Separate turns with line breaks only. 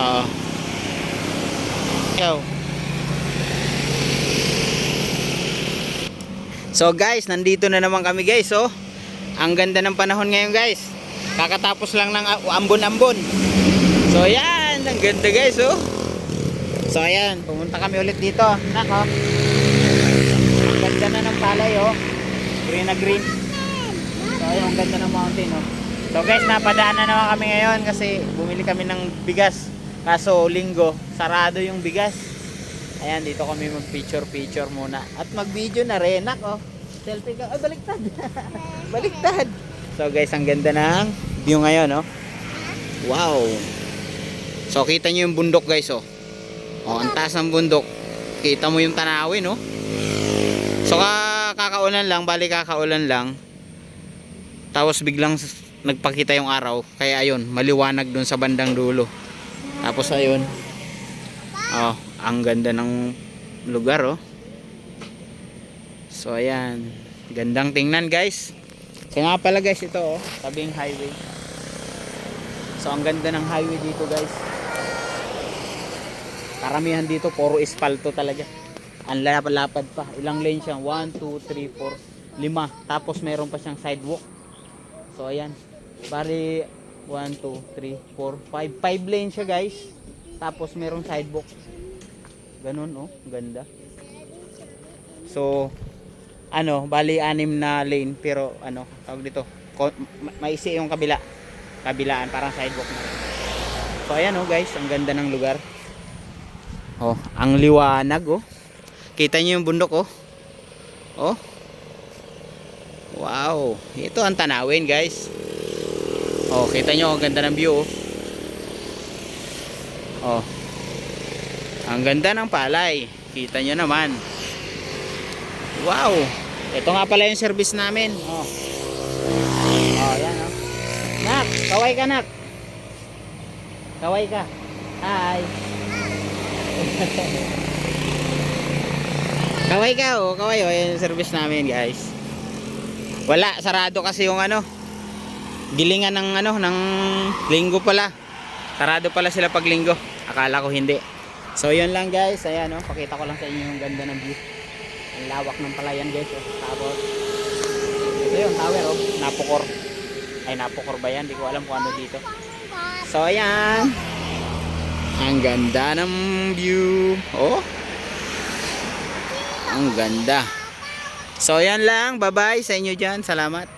Oo. Yo. So guys, nandito na naman kami guys. Oh. Ang ganda ng panahon ngayon guys. Kakatapos lang ng ambon-ambon. So ayan, ang ganda guys oh. So ayan, pumunta kami ulit dito. Nako. Ang ganda na ng palay oh. Green na green. So ayan, ang ganda ng mountain oh. So guys, napadaan na naman kami ngayon kasi bumili kami ng bigas. Kaso linggo, sarado yung bigas. Ayan, dito kami mag-picture muna. At mag-video na rin. Ako, selfie ka. Ay, baliktad. Baliktad. So guys, ang ganda ng view ngayon, oh. Wow. So kita nyo yung bundok guys, oh. Oh, ang taas ng bundok. Kita mo yung tanawin, oh. So kakaulan lang, bali kakaulan lang. Tapos biglang nagpakita yung araw. Kaya ayun, maliwanag dun sa bandang dulo. Tapos ayun. Oh, ang ganda ng lugar oh. So ayan, gandang tingnan guys. Kaya nga pala guys, ito oh, tabing highway. So ang ganda ng highway dito guys. Karamihan dito puro espalto talaga. Ang lapad pa. Ilang lane siya? 1, 2, 3, 4, 5. Tapos meron pa siyang sidewalk. So ayan, bali 1, 2, 3, 4, 5 lane siya guys. Tapos merong sidewalk. Ganun oh, ganda. So ano, bali 6 na lane pero ano, tawag dito, maisi yung kabilaan, parang sidewalk na rin. So ayan oh guys, ang ganda ng lugar. Oh, ang liwanag oh. Kita niyo yung bundok oh. Oh. Wow, ito ang tanawin guys. Oh, kita niyo ang ganda ng view oh. Oh. Ang ganda ng palay. Kita nyo naman. Wow. Ito nga pala yung service namin. Oh. Oh, yan oh. Nak, kaway ka nak. Kaway ka. Hi. Kaway ka oh. Kaway oh. Yan yung service namin guys. Wala. Sarado kasi yung ano. Gilingan ng ano. Ng linggo pala. Sarado pala sila pag linggo. Akala ko hindi. So yun lang guys, ayan oh, pakita ko lang sa inyo yung ganda ng view. Ang lawak ng palayan guys oh. Tapos ito yung tower oh, Napocor. Ay Napocor ba yan? Hindi ko alam kung ano dito. So ayan. Ang ganda ng view. Oh. Ang ganda. So yan lang, bye bye sa inyo dyan. Salamat.